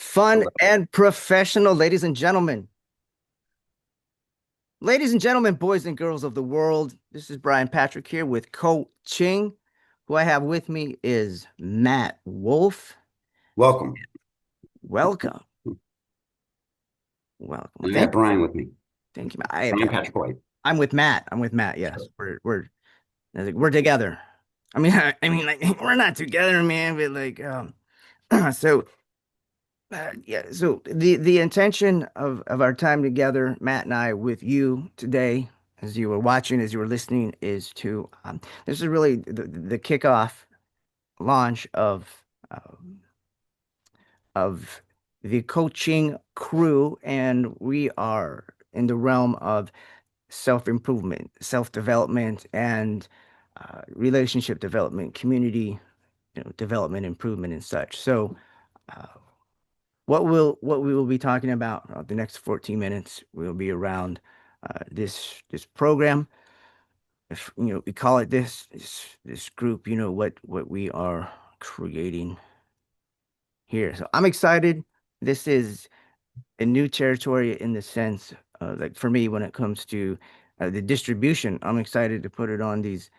Fun Hello. and professional, ladies and gentlemen. Ladies and gentlemen, boys and girls of the world, this is Brian Patrick here with Coaching. Who I have with me is Matt Wolf. Welcome. Welcome. Welcome. Well, And I have thank you. Brian with me. Thank you. Brian Patrick White. I'm with Matt. I'm with Matt. Yes. We're together. Like we're not together, man, but so so the intention of our time together, Matt and I, with you today, as you were watching, as you were listening, is to this is really the kickoff launch um, of the coaching crew, and we are in the realm of self-improvement, self-development, and relationship development, community, development, improvement, and such. So. Uh, what we will be talking about the next 14 minutes will be around this program. If we call it this group, what we are creating here. So I'm excited. This is a new territory in the sense, like for me, when it comes to the distribution. I'm excited to put it on these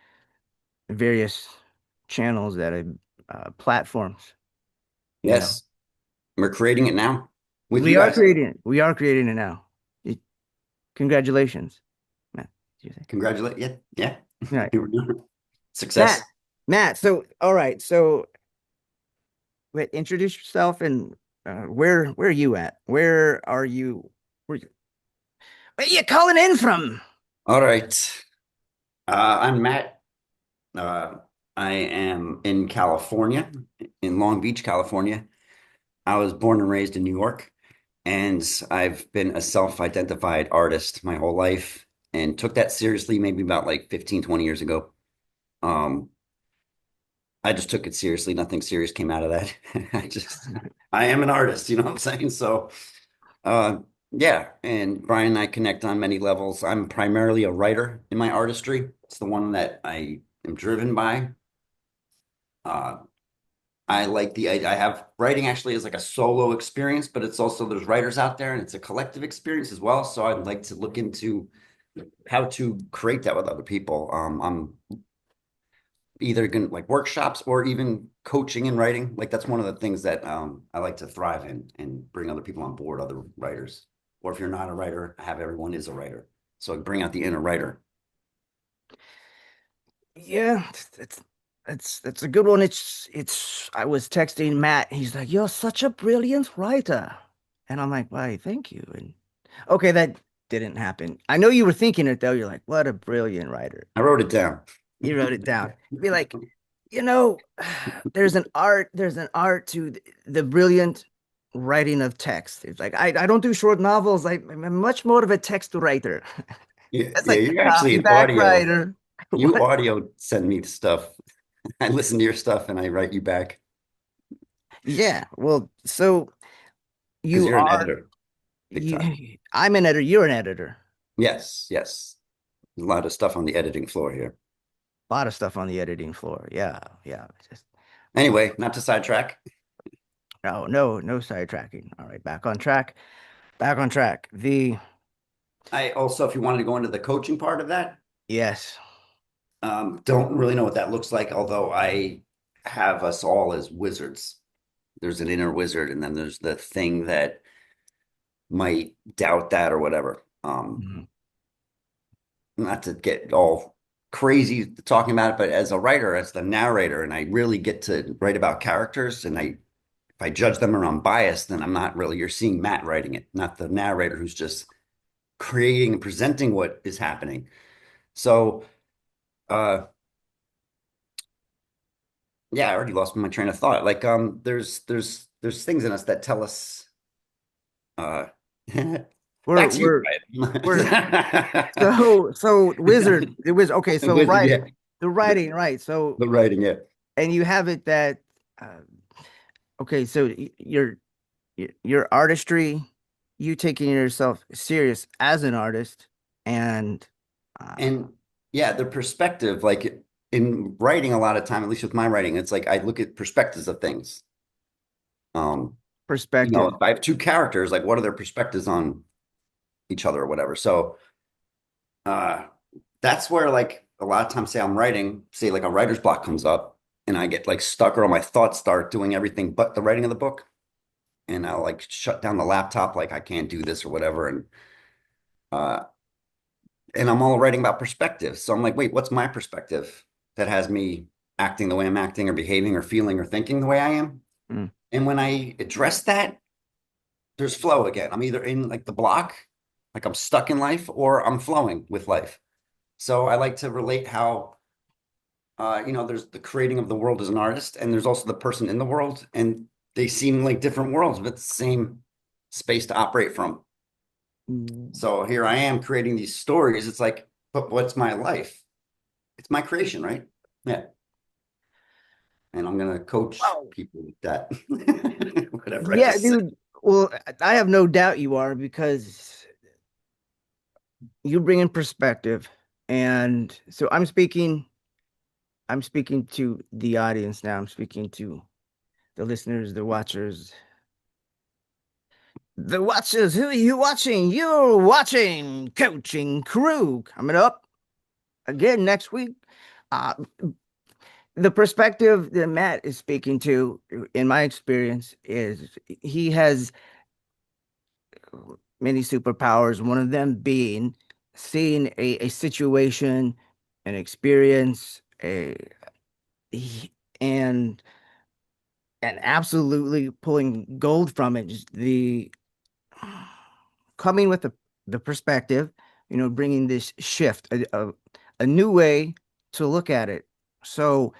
various channels that are platforms. You know, Yes, we're creating it now with you we are guys. creating it. We are creating it now. Congratulations, Matt. Did you say? Congratulate. Yeah. Yeah. All right, Here we go. Matt. Success. Matt. So, all right. So, wait, introduce yourself and where are you at? Where are you? Where you calling in from? All right. I'm Matt. Uh, I am in California, in Long Beach, California. I was born and raised in New York, and I've been a self-identified artist my whole life and took that seriously maybe about like 15, 20 years ago. Um, I just took it seriously. Nothing serious came out of that. I am an artist, you know what I'm saying? So, uh, yeah. And Brian and I connect on many levels. I'm primarily a writer in my artistry. It's the one that I am driven by. Uh, I have writing actually as like a solo experience, but it's also there's writers out there and it's a collective experience as well. So I'd like to look into how to create that with other people. I'm either going like workshops or even coaching and writing. Like that's one of the things that I like to thrive in and bring other people on board, other writers. Or if you're not a writer, have everyone is a writer. So bring out the inner writer. Yeah, that's a good one. It's. I was texting Matt. He's like, "You're such a brilliant writer," and I'm like, "Why? Thank you." And okay, that didn't happen. I know you were thinking it though. You're like, "What a brilliant writer." I wrote it down. You wrote it down. You'd be like, you know, there's an art to the brilliant writing of text. It's like I don't do short novels. I'm much more of a text writer. Yeah, That's yeah, like you're a actually an copyback audio. writer. You What? audio send me stuff. I listen to your stuff and I write you back Yeah. Well, so because you you're an are editor, big you time. I'm an editor, you're an editor. Yes, yes. A lot of stuff on the editing floor here. A lot of stuff on the editing floor. Yeah, yeah. Just Anyway, not to sidetrack. no sidetracking. All right, back on track. Back on track. The I also, if you wanted to go into the coaching part of that, yes. don't really know what that looks like, although I have us all as wizards. There's an inner wizard, and then there's the thing that might doubt that or whatever. Mhm. Not to get all crazy talking about it, but as a writer, as the narrator, and I really get to write about characters, and if I judge them or I'm biased, then I'm not really, you're seeing Matt writing it, not the narrator who's just creating and presenting what is happening. So, uh, yeah, I already lost my train of thought. Like, there's things in us that tell us, uh, We're back to you, we're we're Brian. so wizard. It was okay. So Wizard, right, yeah, the the, writing, right? So the writing, yeah. and you have it that uh, okay. So your artistry, you taking yourself serious as an artist, and And yeah, the perspective, like in writing a lot of time, at least with my writing, it's like I look at perspectives of things. Um, Perspective. if I have two characters, like what are their perspectives on each other or whatever. So uh that's where like a lot of times say I'm writing, say like a writer's block comes up and I get like stuck or my thoughts start doing everything but the writing of the book. And I'll like shut down the laptop, like I can't do this or whatever. Uh and I'm all writing about perspective. So I'm like, wait, what's my perspective that has me acting the way I'm acting or behaving or feeling or thinking the way I am? Mm. And when I address that, there's flow again. I'm either in like the block, like I'm stuck in life, or I'm flowing with life. So I like to relate how, there's the creating of the world as an artist, and there's also the person in the world, and they seem like different worlds, but the same space to operate from. Mm. So here I am creating these stories. It's like, but what's my life? It's my creation, right? Yeah. And I'm gonna coach Wow. people with that. Whatever I Yeah, just said. dude. Well, I have no doubt you are because you bring in perspective. And so I'm speaking to the audience now. I'm speaking to the listeners, the watchers. The watchers, who are you watching? You're watching Coaching Crew coming up again next week. Uh, the perspective that Matt is speaking to, in my experience, is he has many superpowers, one of them being seeing a situation, an experience, and and absolutely pulling gold from it. Just the coming with the perspective, bringing this shift, a new way to look at it. So,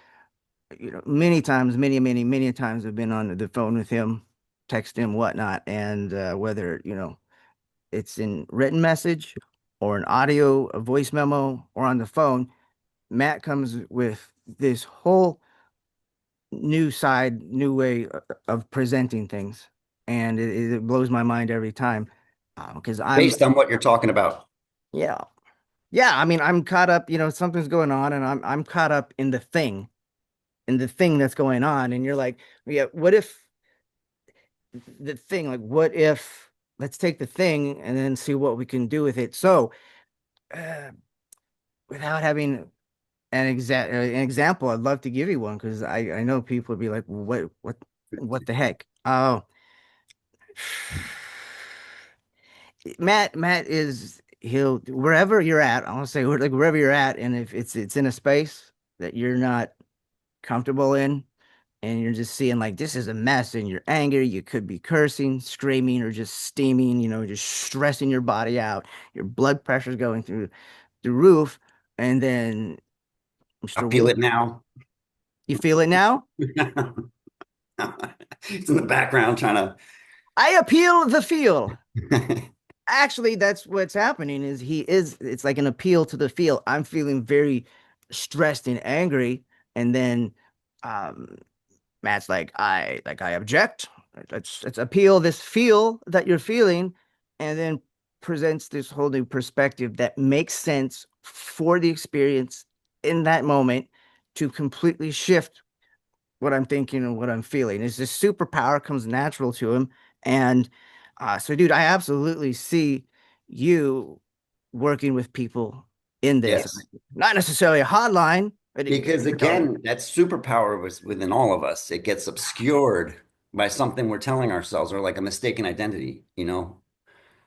many times, many times I've been on the phone with him, text him, whatnot, and whether, it's in written message or an audio, a voice memo, or on the phone, Matt comes with this whole new side, new way of presenting things. And it blows my mind every time. Because Based on what you're talking about. yeah, yeah. I mean, I'm caught up, something's going on and I'm caught up in the thing that's going on. And you're like, yeah, what if the thing, like, what if, let's take the thing and then see what we can do with it. So, uh, without having an example, I'd love to give you one because I know people would be like, what the heck? Oh, Matt is he'll wherever you're at. I want to say like wherever you're at, and if it's in a space that you're not comfortable in, and you're just seeing like this is a mess, and you're angry, you could be cursing, screaming, or just steaming, just stressing your body out. Your blood pressure's going through the roof, and then I Mr. feel Wolf, it now. you feel it now? It's in the background trying I appeal the feel. to. Actually, that's what's happening it's like an appeal to the feel. I'm feeling very stressed and angry, and then um Matt's like I object. Let's appeal this feel that you're feeling, and then presents this whole new perspective that makes sense for the experience in that moment to completely shift what I'm thinking and what I'm feeling. Is this superpower comes natural to him. And so, dude, I absolutely see you working with people in this. Yes. Not necessarily a hotline, but Because again, that superpower was within all of us. It gets obscured by something we're telling ourselves or like a mistaken identity,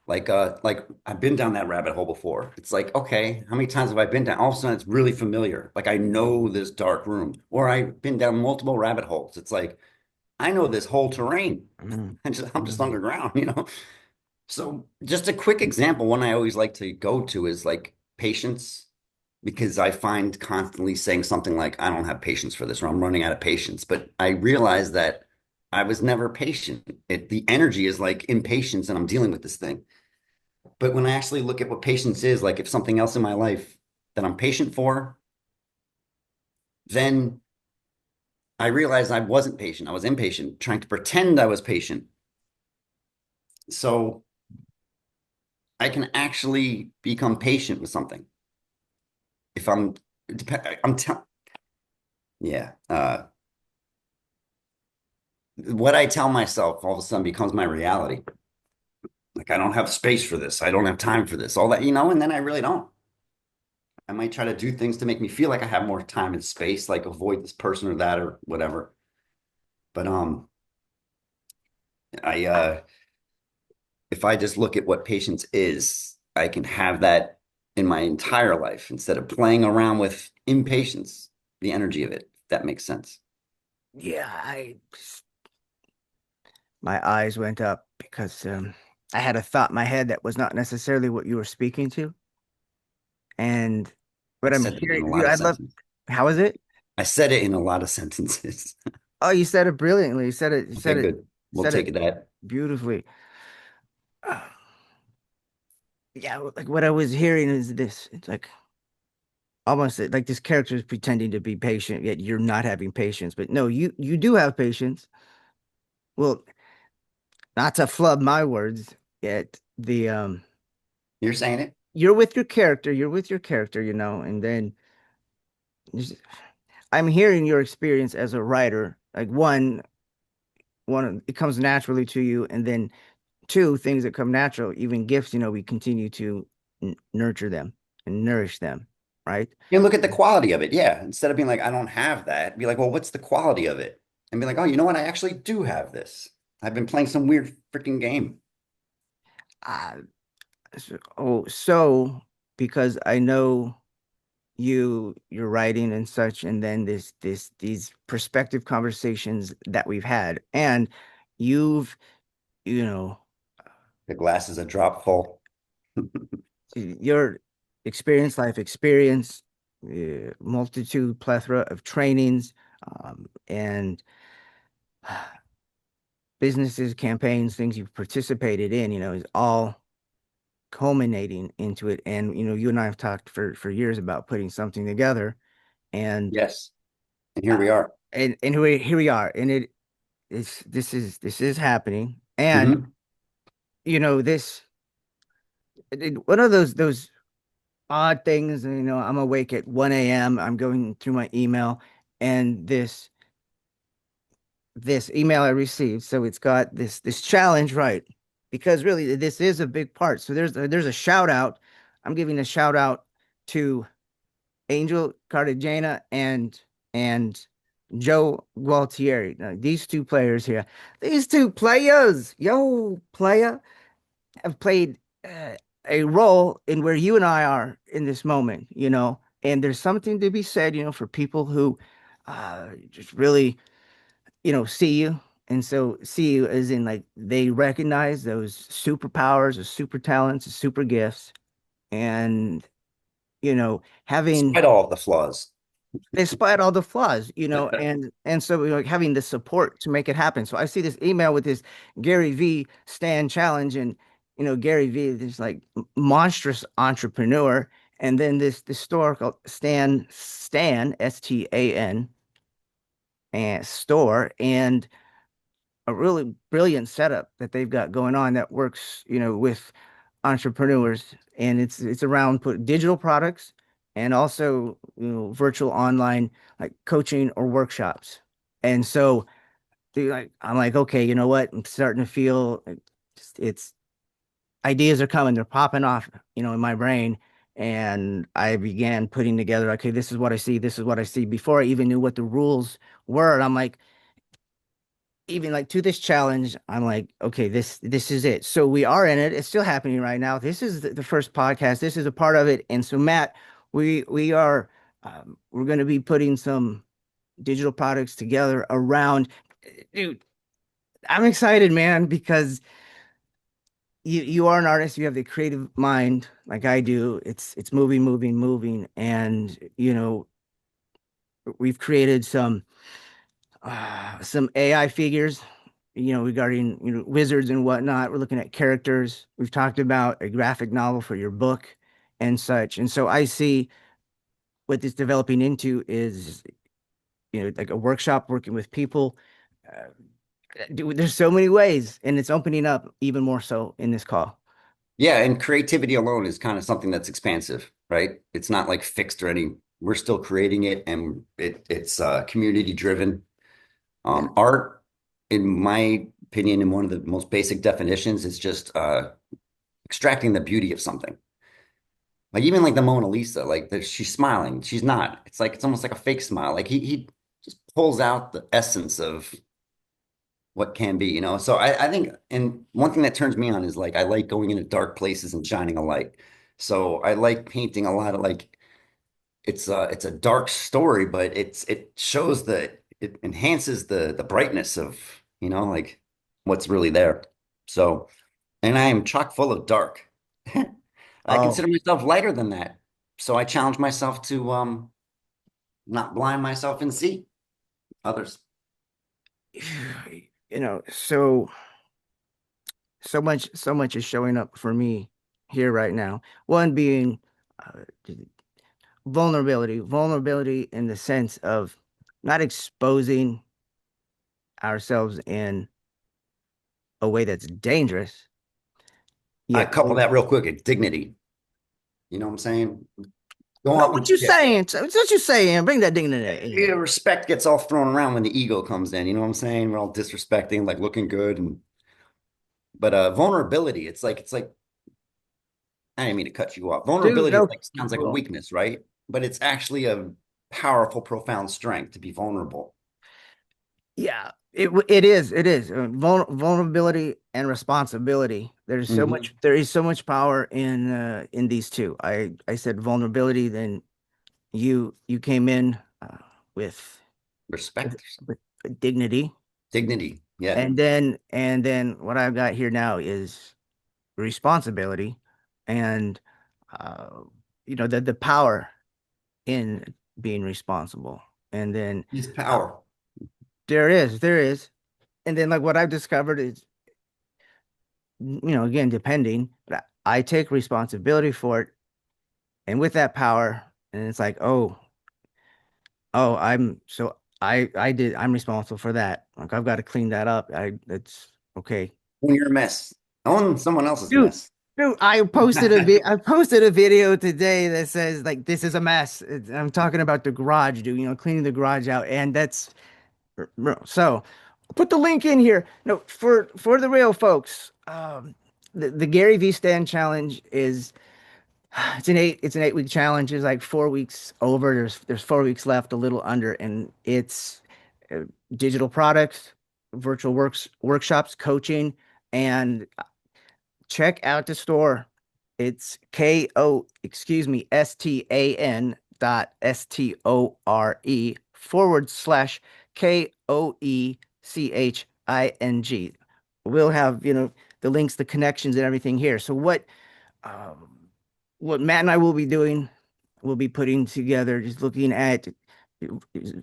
like I've been down that rabbit hole before. It's like, okay, how many times have I been down? All of a sudden it's really familiar. Like I know this dark room, or I've been down multiple rabbit holes. It's like I know this whole terrain. Mhm. I'm just Mhm. underground. So just a quick example, one I always like to go to is like patience, because I find constantly saying something like, I don't have patience for this, or I'm running out of patience. But I realize that I was never patient. The energy is like impatience, and I'm dealing with this thing. But when I actually look at what patience is, like if something else in my life that I'm patient for, then I realized I wasn't patient. I was impatient, trying to pretend I was patient. So I can actually become patient with something if I'm, yeah. what I tell myself all of a sudden becomes my reality. Like I don't have space for this. I don't have time for this. All that, and then I really don't. I might try to do things to make me feel like I have more time and space, like avoid this person or that or whatever. But I if I just look at what patience is, I can have that in my entire life instead of playing around with impatience, the energy of it, if that makes sense. Yeah, my eyes went up because I had a thought in my head that was not necessarily what you were speaking to. And I what I'm said that in hearing, a lot dude, of I'd love, sentences. how is it? I said it in a lot of sentences. Oh, you said it brilliantly. You Okay, said it, good. We'll said it take that. beautifully. Uh, yeah, like what I was hearing is this. It's like almost like this character is pretending to be patient, yet you're not having patience. But no, you do have patience. Well, not to flub my words, yet You're saying it? you're with your character, and then just- I'm hearing your experience as a writer. Like one, it comes naturally to you, and then two, things that come natural, even gifts, we continue to nurture them and nourish them, right? You look at the quality of it. Yeah. Instead of being like, I don't have that, be like, well, what's the quality of it? And be like, oh, you know what? I actually do have this. I've been playing some weird freaking game. Uh, so because I know you're writing and such, and then these perspective conversations that we've had, and you've, you know, The glass is a drop full. your life experience, multitude, plethora of trainings, and businesses, campaigns, things you've participated in, is all culminating into it. And you and I have talked for years about putting something together, and Yes. And here uh, we are. and here we are, and this is happening, and Hmm. this one of those odd things. I'm awake at 1 a.m. I'm going through my email, and this email I received. So it's got this challenge, right? Because really, this is a big part. So there's a shout out. I'm giving a shout out to Angel Cartagena and Joe Gualtieri. Now, these two players here, these two players, yo, player, have played a role in where you and I are in this moment. And there's something to be said, for people who just really see you. And so see you as in like they recognize those superpowers or super talents or super gifts. And, having Despite all of the flaws. despite all the flaws, and so like having the support to make it happen. So I see this email with this Gary V Stan challenge, and Gary V, this like monstrous entrepreneur, and then this store called Stan Stan and store, and a really brilliant setup that they've got going on that works, with entrepreneurs, and it's around put digital products and also, virtual online like coaching or workshops. And so I'm like, okay, you know what? I'm starting to feel like it's ideas are coming, they're popping off, in my brain. And I began putting together, okay, this is what I see, this is what I see before I even knew what the rules were. And I'm like, even like to this challenge, I'm like, okay, this is it. So we are in it. It's still happening right now. This is the first podcast. This is a part of it. And so Matt, we are we're going to be putting some digital products together around. Dude, I'm excited, man, because you are an artist. You have the creative mind like I do. It's moving, moving, moving, and we've created some AI figures, regarding, wizards and whatnot. We're looking at characters. We've talked about a graphic novel for your book and such. And so I see what this developing into is, like a workshop working with people. Uh, there's so many ways, and it's opening up even more so in this call. Yeah, and creativity alone is kind of something that's expansive, right? It's not like fixed or any. We're still creating it, and it's community driven. Yeah. Art in my opinion, in one of the most basic definitions, is just extracting the beauty of something. Like even like the Mona Lisa, like she's smiling, she's not. It's like it's almost like a fake smile. Like he just pulls out the essence of what can be, you know? So I think, and one thing that turns me on is like, I like going into dark places and shining a light. So I like painting a lot of like, it's a dark story, but it shows it enhances the brightness of, you know, like what's really there. So, and I am chock full of dark. I Oh, consider myself lighter than that. So I challenge myself to not blind myself and see others. so much is showing up for me here right now. One being uh, vulnerability in the sense of not exposing ourselves in a way that's dangerous, I yet couple that real quick at dignity. You know what I'm saying? Go no, out what and you yeah, saying? So, what you saying? Bring that dignity in yeah, here. respect gets all thrown around when the ego comes in. You know what I'm saying? We're all disrespecting, like looking good, and but vulnerability. It's like I didn't mean to cut you off. Dude, Vulnerability no, like keep sounds like a going. weakness, right? But it's actually a powerful, profound strength to be vulnerable. Yeah, it is vulnerability and responsibility. Hmm. There is so much power in these two. I said vulnerability, then you came in with with, Respect, with dignity, dignity. Yeah. and then what I've got here now is responsibility, and uh, the power in being responsible, and then Is uh, power. there is, and then like what I've discovered is, again, depending, but I take responsibility for it, and with that power, and it's like, oh, I'm responsible for that. Like I've got to clean that up. It's okay. When you're a mess, own someone else's Dude, mess. dude, I posted a video today that says like this is a mess. I'm talking about the garage, dude, cleaning the garage out, and that's so I'll put the link in here. No, for the real folks. The Gary V Stand challenge is it's an 8 week challenge. It's like 4 weeks over. There's 4 weeks left, a little under, and it's uh, digital products, virtual workshops, coaching, and check out the store. It's STAN.STORE/KOECHING. We'll have, the links, the connections, and everything here. So um, what Matt and I will be doing, we'll be putting together, just looking at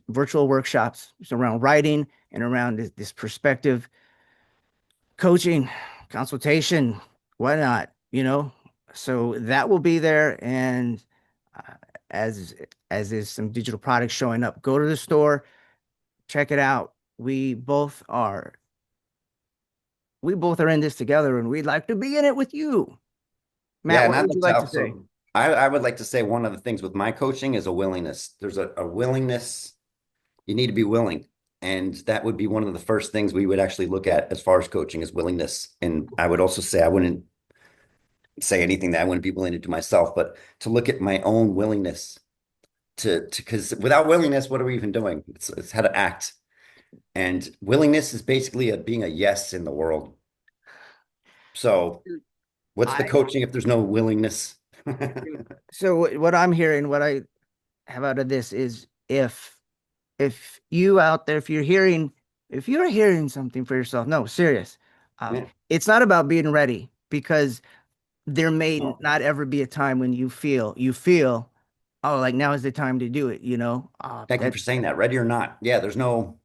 virtual workshops around writing and around this perspective, coaching, consultation, whatnot, So that will be there, and uh, as as is some digital products showing up. Go to the store, check it out. We both are in this together, and we'd like to be in it with you. Yeah, Matt, and what I'd would you like to like to say? also, I would like to say one of the things with my coaching is a willingness. There's a willingness. You need to be willing. And that would be one of the first things we would actually look at as far as coaching is willingness. And I would also say I wouldn't say anything that I wouldn't be willing to do myself, but to look at my own willingness to because without willingness, what are we even doing? It's how to act. And willingness is basically being a yes in the world. So what's the I coaching if there's no willingness? so what I'm hearing, what I have out of this is, if you out there, if you're hearing something for yourself, no, serious. Yeah. It's not about being ready, because there may No. not ever be a time when you feel, oh, like now is the time to do it, Thank you for that's saying that. Ready or not? Yeah, there's no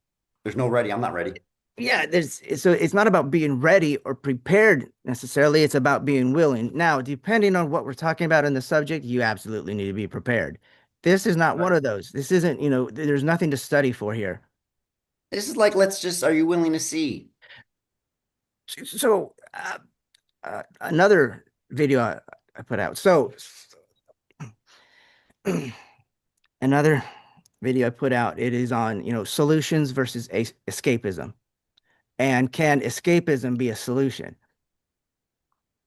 ready. I'm not ready. yeah, so it's not about being ready or prepared necessarily. It's about being willing. Now, depending on what we're talking about in the subject, you absolutely need to be prepared. This is not one Right. of those. This isn't, there's nothing to study for here. This is like, let's just, are you willing to see? So, another video I put out. So, another video I put out, it is on, solutions versus escapism. And can escapism be a solution?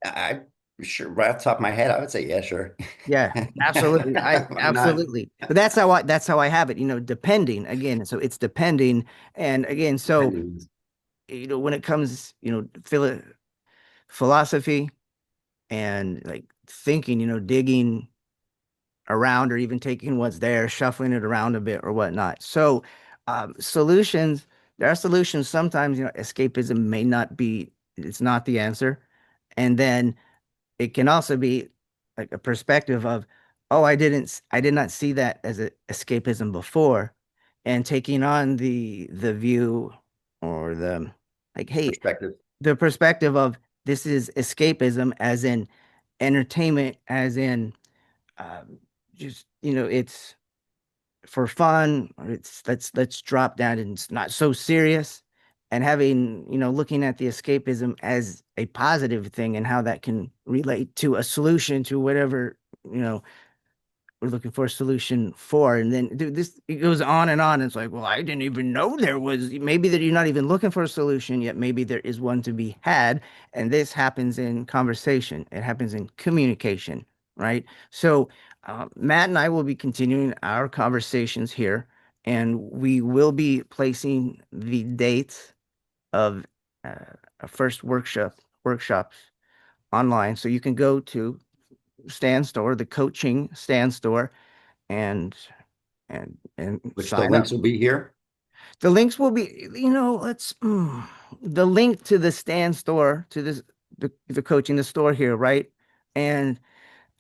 I sure right off the top of my head, I would say yeah, sure. Yeah, absolutely. I Why not? absolutely. But that's how I have it, depending again. So it's depending. And again, so Depending. when it comes, philosophy and like thinking, digging around or even taking what's there, shuffling it around a bit or whatnot. So solutions, there are solutions. Sometimes, escapism may not be, it's not the answer. And then it can also be like a perspective of, oh, I did not see that as a escapism before, and taking on the view or the like, hey, Perspective. the perspective of this is escapism, as in entertainment, as in um, just it's for fun, or it's let's drop down and it's not so serious, and having looking at the escapism as a positive thing and how that can relate to a solution to whatever you know we're looking for a solution for. And then dude, this it goes on and on. It's like, well, I didn't even know there was, maybe that you're not even looking for a solution yet, maybe there is one to be had. And this happens in conversation, it happens in communication, right? So Matt and I will be continuing our conversations here, and we will be placing the dates of uh, our first workshops online, so you can go to stand store, the coaching stand store, and and Which the sign up. links will be here. The links will be, the link to the stand store, to this the coaching the store here, right? And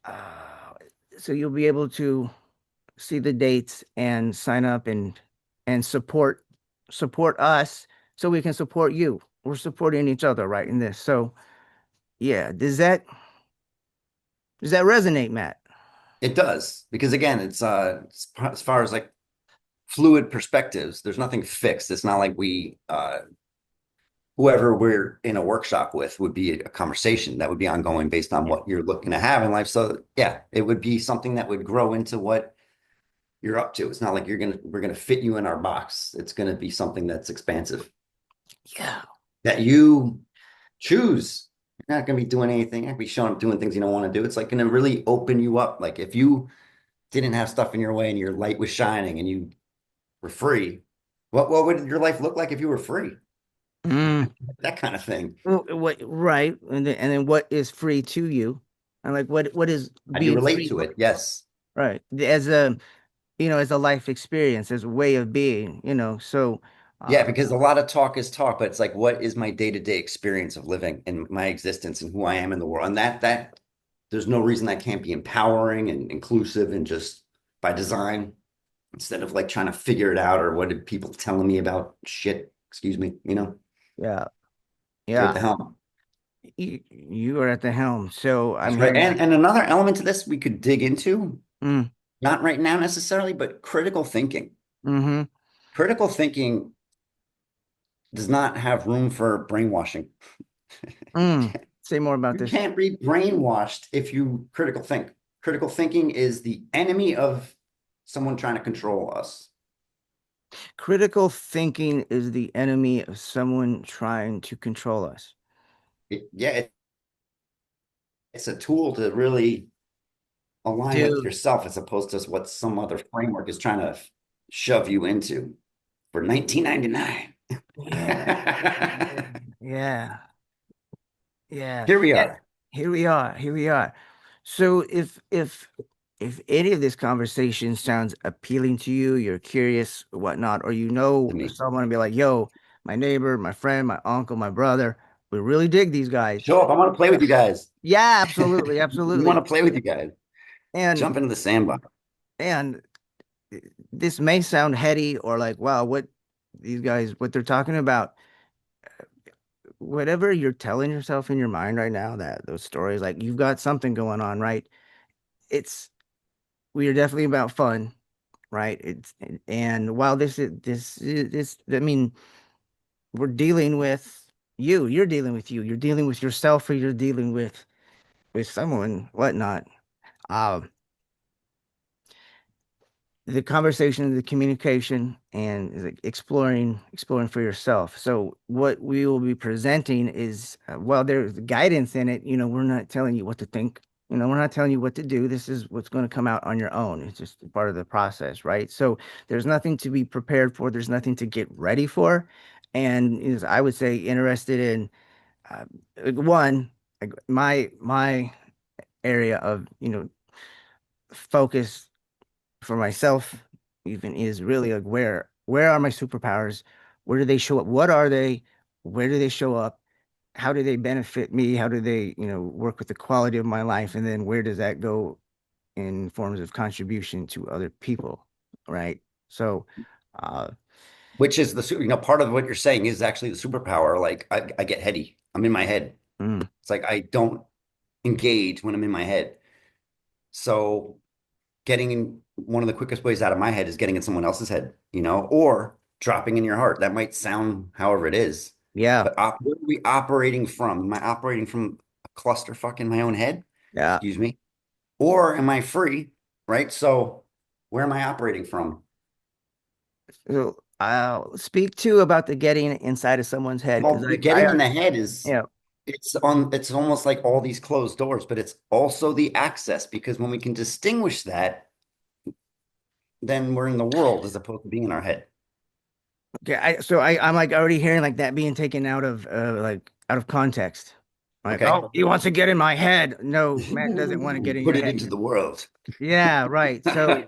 uh, so you'll be able to see the dates and sign up and support us so we can support you. We're supporting each other, right, in this. So yeah, does that resonate, Matt? It does because again, it's as far as like fluid perspectives, there's nothing fixed. It's not like we whoever we're in a workshop with would be a conversation that would be ongoing based on Yeah. what you're looking to have in life. So yeah, it would be something that would grow into what you're up to. It's not like we're gonna fit you in our box. It's gonna be something that's expansive Yeah. that you choose. You're not gonna be doing anything. You're not gonna be showing up doing things you don't want to do. It's like gonna really open you up. Like if you didn't have stuff in your way and your light was shining and you were free, what would your life look like if you were free? Mm. That kind of thing. Well, what, right? And then what is free to you? And like what is How do you being relate free, to it? Yes. right? As a life experience, as a way of being, so Yeah, uh because a lot of talk is talk, but it's like, what is my day-to-day experience of living and my existence and who I am in the world? And that there's no reason that can't be empowering and inclusive and just by design instead of like trying to figure it out or what did people telling me about shit, excuse me, yeah, you're at yeah. the helm. You are at the helm. So I That's right. mean, And another element to this we could dig into, mm, not right now necessarily, but critical thinking. mm-hmm, Critical thinking does not have room for brainwashing. say more about You this. can't be brainwashed if you critical think. Critical thinking is the enemy of someone trying to control us. Critical thinking is the enemy of someone trying to control us. It's a tool to really align with Dude, yourself as opposed to what some other framework is trying to shove you into for 1999. yeah, yeah, yeah, Here we yeah. are Here we are. Here we are. So if any of this conversation sounds appealing to you, you're curious, whatnot, or to me. someone to be like, yo, my neighbor, my friend, my uncle, my brother, we really dig these guys. Show up. I want to play with you guys. Yeah, absolutely, We want absolutely. to play with you guys. And Jump into the sandbox and this may sound heady or like, wow, what these guys, what they're talking about. Whatever you're telling yourself in your mind right now, that those stories, like you've got something going on, right? It's We are definitely about fun, right? And while I mean, we're dealing with you're dealing with you're dealing with yourself, or you're dealing with someone, whatnot. Um, the conversation, the communication, and like exploring for yourself. So what we will be presenting is, well, there's guidance in it. We're not telling you what to think. We're not telling you what to do. This is what's going to come out on your own. It's just part of the process, right? So there's nothing to be prepared for. There's nothing to get ready for. And is I would say interested in uh, one, like my area of focus for myself even is really like where are my superpowers? Where do they show up? What are they? Where do they show up? How do they benefit me? How do they, work with the quality of my life? And then where does that go in forms of contribution to other people? Right. So, uh, Which is part of what you're saying is actually the superpower. Like I get heady. I'm in my head. mm, It's like I don't engage when I'm in my head. So getting in one of the quickest ways out of my head is getting in someone else's head, or dropping in your heart. That might sound however it is, yeah, but what are we operating from? Am I operating from a clusterfuck in my own head? yeah. Excuse me. Or am I free? Right. So where am I operating from? So I'll speak too about the getting inside of someone's head because Well, the I, getting in the head is yeah, it's almost like all these closed doors, but it's also the access because when we can distinguish that, then we're in the world as opposed to being in our head. okay. I'm like already hearing like that being taken out of like out of context. Like, Okay. oh, he wants to get in my head. No, Matt doesn't want to get in Put your it head. into the world. Yeah, right. So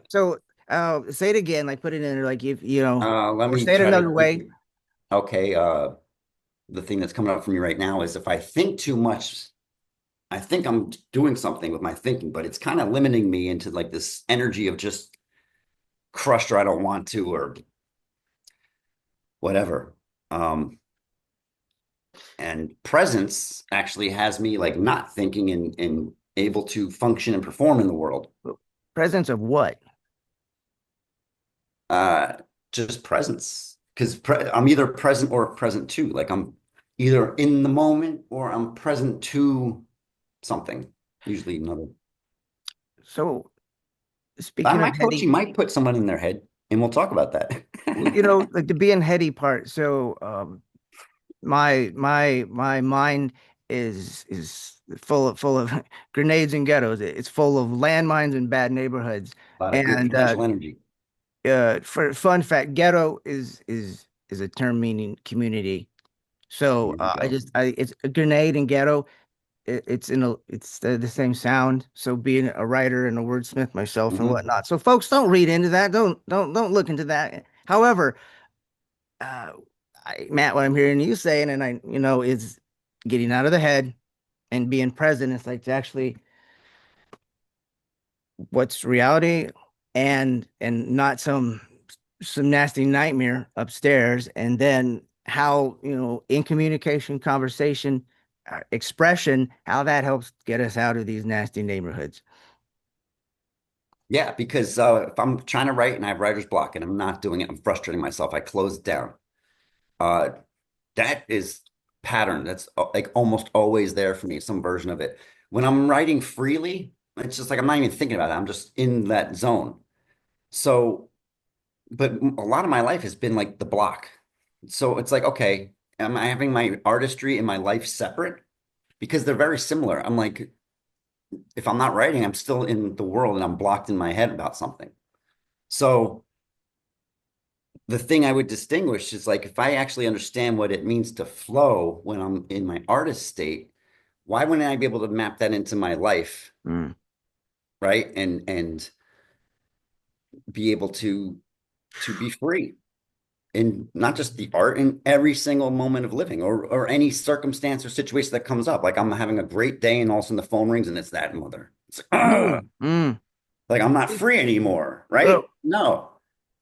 say it again, like put it in there, like if Let or me say it try to another think. way. Okay, the thing that's coming up for me right now is if I think too much, I think I'm doing something with my thinking, but it's kind of limiting me into like this energy of just crushed or I don't want to or whatever. Um, and presence actually has me like not thinking and able to function and perform in the world. Presence of what? Uh, just presence because I'm either present or present to. Like I'm either in the moment or I'm present to something, usually another. So speaking of My coaching heady, might put someone in their head, and we'll talk about that. like the being heady part. So my mind is full of grenades and ghettos. It's full of landmines and bad neighborhoods. A lot of good And potential energy. for fun fact, ghetto is a term meaning community. So Here we go. it's a grenade and ghetto. It's the same sound. So being a writer and a wordsmith myself and Hmm. whatnot. So folks, don't read into that. Don't look into that. However, uh, Matt, what I'm hearing you saying, and is getting out of the head and being present. It's like to actually what's reality and not some nasty nightmare upstairs. And then how, in communication, conversation, expression, how that helps get us out of these nasty neighborhoods. Yeah, because if I'm trying to write and I have writer's block and I'm not doing it, I'm frustrating myself. I close it down. Uh, that is pattern. That's like almost always there for me, some version of it. When I'm writing freely, it's just like I'm not even thinking about it. I'm just in that zone. So, but a lot of my life has been like the block. So it's like, okay, am I having my artistry and my life separate? Because they're very similar. I'm like, if I'm not writing, I'm still in the world and I'm blocked in my head about something. So the thing I would distinguish is like if I actually understand what it means to flow when I'm in my artist state, why wouldn't I be able to map that into my life, Mm. right? And be able to be free in not just the art in every single moment of living or any circumstance or situation that comes up. Like I'm having a great day and all of a sudden the phone rings and it's that mother. It's like, ah, Mm. Mm. like I'm not free anymore, Well, right? No,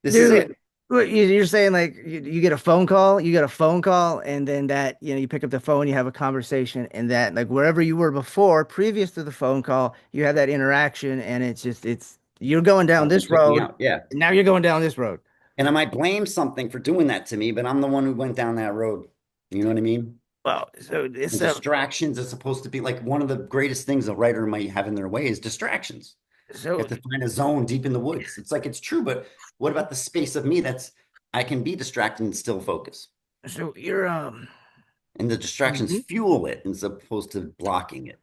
this is dude, it. you're saying like you get a phone call, and then that, you pick up the phone, you have a conversation, and that like wherever you were before, previous to the phone call, you have that interaction, and it's you're going down Something this took me road, out. Yeah. and now you're going down this road. And I might blame something for doing that to me, but I'm the one who went down that road. You know what I mean? Well, so And it's distractions is supposed to be like one of the greatest things a writer might have in their way is distractions. You So have to find a zone deep in the woods. It's like it's true, but what about the space of me that's I can be distracted and still focus? so you're And the distractions mhm. fuel it as opposed to blocking it.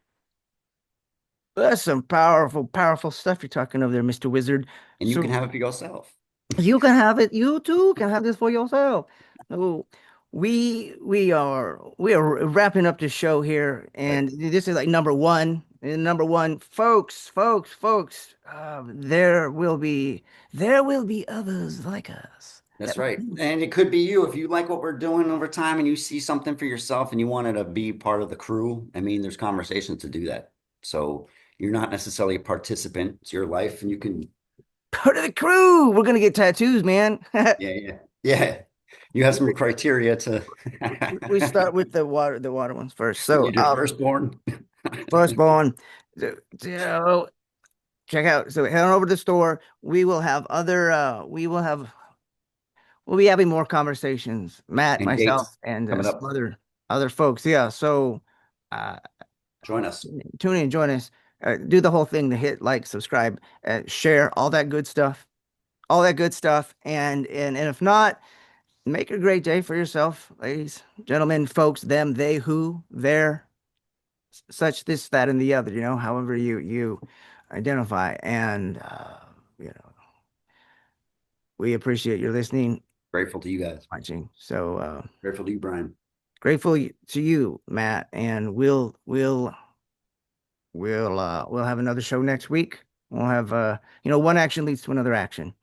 That's some powerful, powerful stuff you're talking over there, Mr. Wizard. And you can So have it for yourself. you can have it. You too can have this for yourself. So we are wrapping up the show here, Right. and this is like number one. And number one, folks. There will be others like us. That's That right. And it could be you if you like what we're doing over time and you see something for yourself and you wanted to be part of the crew. I mean, there's conversations to do that. So you're not necessarily a participant. It's your life and you can, part of the crew. We're gonna get tattoos, man. yeah, yeah, yeah. You have some criteria to We start with the water ones first. So, need your firstborn. firstborn. So, check out. So head on over to the store. We'll be having more conversations. Matt, And myself, dates and coming some up. other folks. Yeah. So uh Join us. tune in, join us. Do the whole thing to hit like, subscribe, share, all that good stuff. All that good stuff. And if not, make a great day for yourself, ladies, gentlemen, folks, them, they, who, their, such, this, that, and the other, however you identify. And we appreciate your listening, Grateful to you guys. watching. So Grateful to you, Brian. grateful to you, Matt, and we'll have another show next week. We'll have one action leads to another action.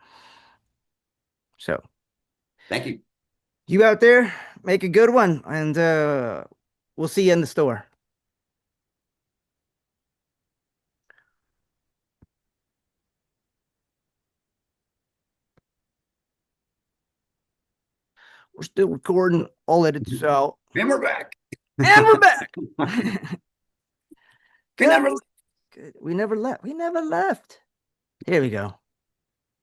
So Thank you. you out there, make a good one, and we'll see you in the store. We're still recording. I'll edit this out. And we're back. And we're back. We Good. never Good. We never left. We never left. Here we go.